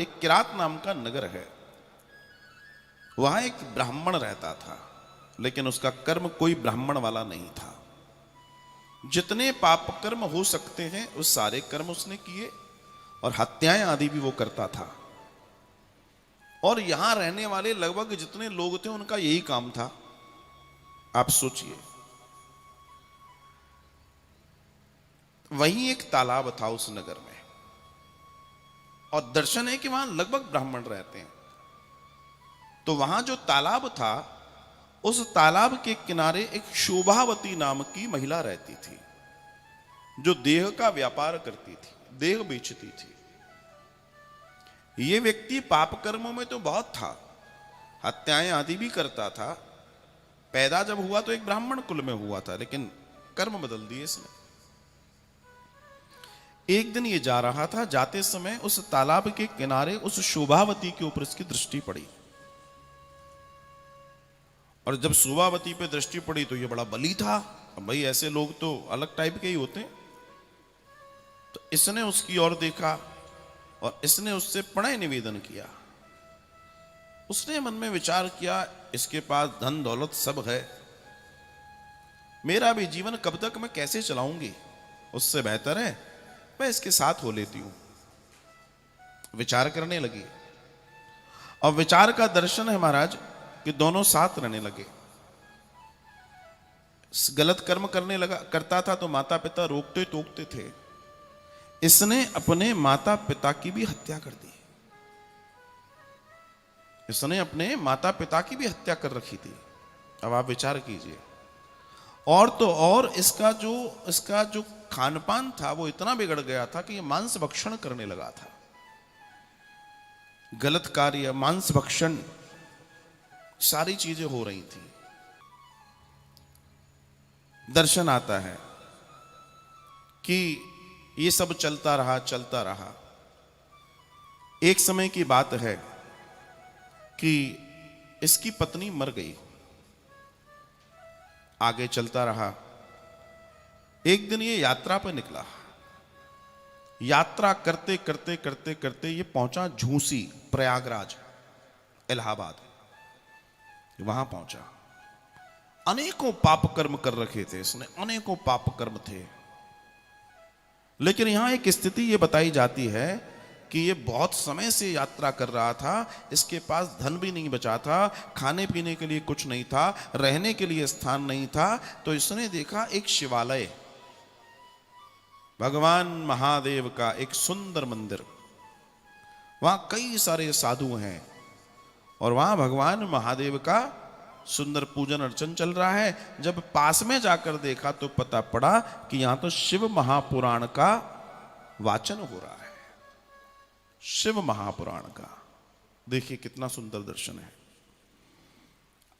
एक किरात नाम का नगर है। वहां एक ब्राह्मण रहता था, लेकिन उसका कर्म कोई ब्राह्मण वाला नहीं था। जितने पाप कर्म हो सकते हैं उस सारे कर्म उसने किए, और हत्याएं आदि भी वो करता था। और यहां रहने वाले लगभग जितने लोग थे उनका यही काम था। आप सोचिए, वहीं एक तालाब था उस नगर में, और दर्शन है कि वहां लगभग ब्राह्मण रहते हैं। तो वहां जो तालाब था, उस तालाब के किनारे एक शोभावती नाम की महिला रहती थी, जो देह का व्यापार करती थी, देह बेचती थी। यह व्यक्ति पाप कर्मों में तो बहुत था, हत्याएं आदि भी करता था। पैदा जब हुआ तो एक ब्राह्मण कुल में हुआ था, लेकिन कर्म बदल दिए इसने। एक दिन ये जा रहा था, जाते समय उस तालाब के किनारे उस शोभावती के ऊपर इसकी दृष्टि पड़ी। और जब शोभावती पे दृष्टि पड़ी तो ये बड़ा बली था। अब भाई ऐसे लोग तो अलग टाइप के ही होते हैं। तो इसने उसकी ओर देखा और इसने उससे प्रणय निवेदन किया। उसने मन में विचार किया, इसके पास धन दौलत सब है, मेरा भी जीवन कब तक मैं कैसे चलाऊंगी, उससे बेहतर है मैं इसके साथ हो लेती हूं। विचार करने लगी, और विचार का दर्शन है महाराज कि दोनों साथ रहने लगे। गलत कर्म करता था तो माता पिता रोकते टोकते थे। इसने अपने माता पिता की भी हत्या कर दी। इसने अपने माता पिता की भी हत्या कर रखी थी। अब आप विचार कीजिए। और तो और इसका जो खान पान था वो इतना बिगड़ गया था कि ये मांस भक्षण करने लगा था। गलत कार्य, मांस भक्षण, सारी चीजें हो रही थी। दर्शन आता है कि ये सब चलता रहा। एक समय की बात है कि इसकी पत्नी मर गई। आगे चलता रहा। एक दिन ये यात्रा पर निकला। यात्रा करते करते ये पहुंचा झूसी, प्रयागराज, इलाहाबाद। वहां पहुंचा। अनेकों पाप कर्म कर रखे थे इसने, अनेकों पाप कर्म थे। लेकिन यहां एक स्थिति ये बताई जाती है कि ये बहुत समय से यात्रा कर रहा था, इसके पास धन भी नहीं बचा था, खाने पीने के लिए कुछ नहीं था, रहने के लिए स्थान नहीं था। तो इसने देखा एक शिवालय, भगवान महादेव का एक सुंदर मंदिर। वहां कई सारे साधु हैं और वहां भगवान महादेव का सुंदर पूजन अर्चन चल रहा है। जब पास में जाकर देखा तो पता पड़ा कि यहां तो शिव महापुराण का वाचन हो रहा है। शिव महापुराण का। देखिए कितना सुंदर दर्शन है।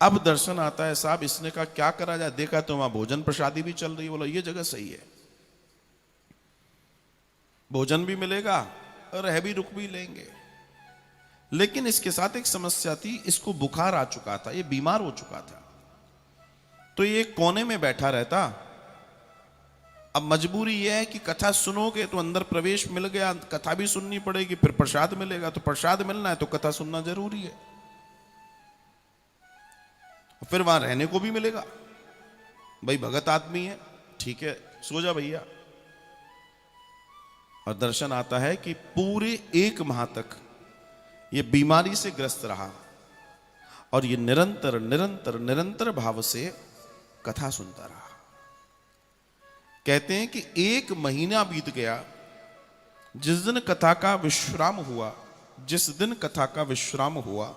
अब दर्शन आता है, साहब इसने कहा क्या करा जाए। देखा तो वहां भोजन प्रसादी भी चल रही है। बोला ये जगह सही है, भोजन भी मिलेगा और रह भी रुक भी लेंगे। लेकिन इसके साथ एक समस्या थी, इसको बुखार आ चुका था, ये बीमार हो चुका था। तो ये कोने में बैठा रहता। अब मजबूरी यह है कि कथा सुनोगे तो अंदर प्रवेश मिल गया, कथा भी सुननी पड़ेगी, फिर प्रसाद मिलेगा। तो प्रसाद मिलना है तो कथा सुनना जरूरी है, फिर वहां रहने को भी मिलेगा। भाई भगत आदमी है, ठीक है सो जा भैया। और दर्शन आता है कि पूरे 1 माह तक ये बीमारी से ग्रस्त रहा और ये निरंतर भाव से कथा सुनता रहा। कहते हैं कि 1 महीना बीत गया। जिस दिन कथा का विश्राम हुआ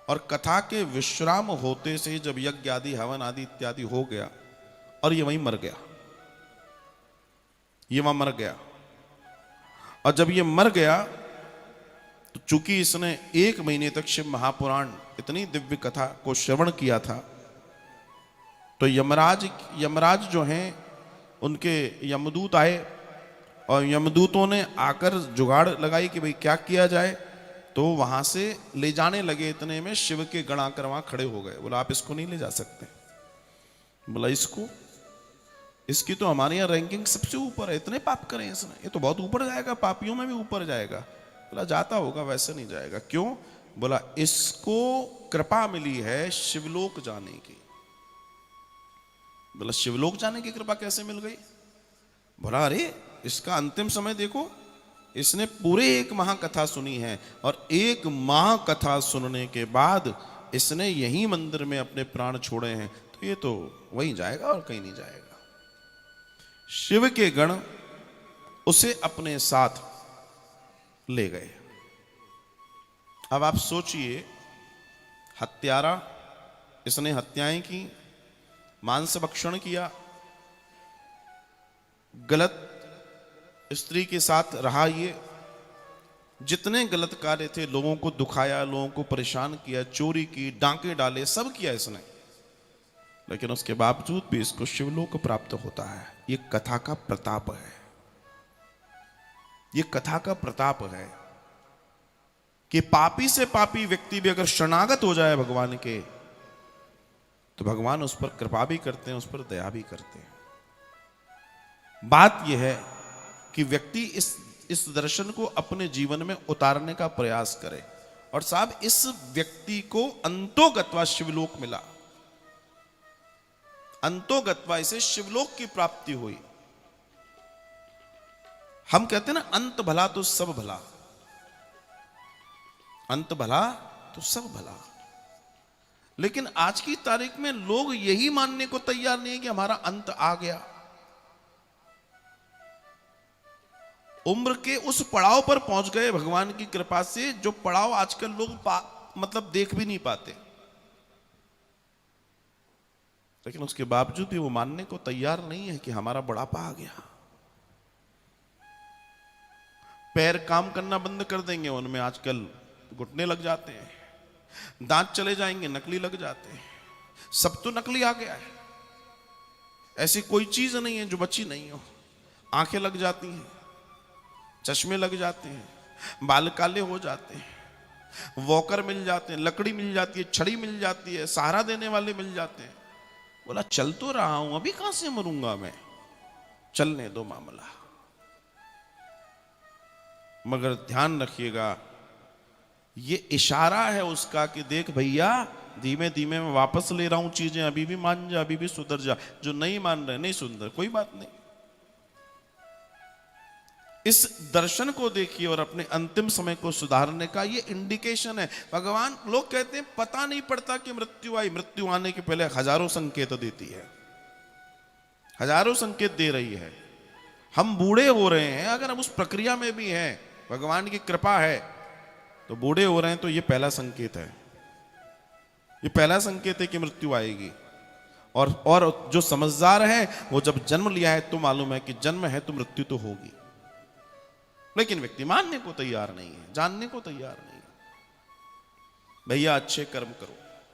और कथा के विश्राम होते से जब यज्ञ आदि हवन आदि इत्यादि हो गया और ये वहीं मर गया। ये वहां मर गया। और जब ये मर गया तो चूंकि इसने 1 महीने तक शिव महापुराण, इतनी दिव्य कथा को श्रवण किया था, तो यमराज जो हैं उनके यमदूत आए और यमदूतों ने आकर जुगाड़ लगाई कि भाई क्या किया जाए। तो वहां से ले जाने लगे, इतने में शिव के गण आकर वहां खड़े हो गए। बोला आप इसको नहीं ले जा सकते। बोला इसकी तो हमारे यहाँ रैंकिंग सबसे ऊपर है, इतने पाप करें इसने, ये तो बहुत ऊपर जाएगा, पापियों में भी ऊपर जाएगा। बोला जाता होगा, वैसे नहीं जाएगा। क्यों? बोला इसको कृपा मिली है शिवलोक जाने की। बोला शिवलोक जाने की कृपा कैसे मिल गई? बोला अरे इसका अंतिम समय देखो, इसने पूरे एक महाकथा सुनी है और एक महाकथा सुनने के बाद इसने यही मंदिर में अपने प्राण छोड़े हैं, तो ये तो वहीं जाएगा और कहीं नहीं जाएगा। शिव के गण उसे अपने साथ ले गए। अब आप सोचिए, हत्यारा, इसने हत्याएं की, मांस भक्षण किया, गलत स्त्री के साथ रहा, ये जितने गलत कार्य थे, लोगों को दुखाया, लोगों को परेशान किया, चोरी की, डांके डाले, सब किया इसने, लेकिन उसके बावजूद भी इसको शिवलोक प्राप्त होता है। ये कथा का प्रताप है, ये कथा का प्रताप है कि पापी से पापी व्यक्ति भी अगर शरणागत हो जाए भगवान के, तो भगवान उस पर कृपा भी करते हैं, उस पर दया भी करते हैं। बात यह है कि व्यक्ति इस दर्शन को अपने जीवन में उतारने का प्रयास करे। और साहब इस व्यक्ति को अंतोगत्वा शिवलोक मिला, अंतोगत्वा इसे शिवलोक की प्राप्ति हुई। हम कहते हैं ना, अंत भला तो सब भला, अंत भला तो सब भला। लेकिन आज की तारीख में लोग यही मानने को तैयार नहीं है कि हमारा अंत आ गया। उम्र के उस पड़ाव पर पहुंच गए भगवान की कृपा से, जो पड़ाव आजकल लोग मतलब देख भी नहीं पाते, लेकिन उसके बावजूद भी वो मानने को तैयार नहीं है कि हमारा बुढ़ापा आ गया। पैर काम करना बंद कर देंगे, उनमें आजकल घुटने लग जाते हैं, दांत चले जाएंगे, नकली लग जाते हैं, सब तो नकली आ गया है। ऐसी कोई चीज नहीं है जो बची नहीं हो। आंखें लग जाती हैं, चश्मे लग जाते हैं, बाल काले हो जाते हैं, वॉकर मिल जाते हैं, लकड़ी मिल जाती है, छड़ी मिल जाती है, सहारा देने वाले मिल जाते हैं। बोला चल तो रहा हूं, अभी कहां से मरूंगा मैं, चलने दो मामला। मगर ध्यान रखिएगा, ये इशारा है उसका कि देख भैया, धीमे धीमे मैं वापस ले रहा हूं चीजें, अभी भी मान जा, अभी भी सुधर जा। जो नहीं मान रहे नहीं सुधर, कोई बात नहीं। इस दर्शन को देखिए और अपने अंतिम समय को सुधारने का ये इंडिकेशन है। भगवान, लोग कहते हैं पता नहीं पड़ता कि मृत्यु आई, मृत्यु आने के पहले हजारों संकेत देती है, हजारों संकेत दे रही है। हम बूढ़े हो रहे हैं, अगर हम उस प्रक्रिया में भी हैं, भगवान की कृपा है तो बूढ़े हो रहे हैं, तो ये पहला संकेत है, ये पहला संकेत है कि मृत्यु आएगी। और जो समझदार है वो जब जन्म लिया है तो मालूम है कि जन्म है तो मृत्यु तो होगी, लेकिन व्यक्ति मानने को तैयार नहीं है, जानने को तैयार नहीं है। भैया अच्छे कर्म करो,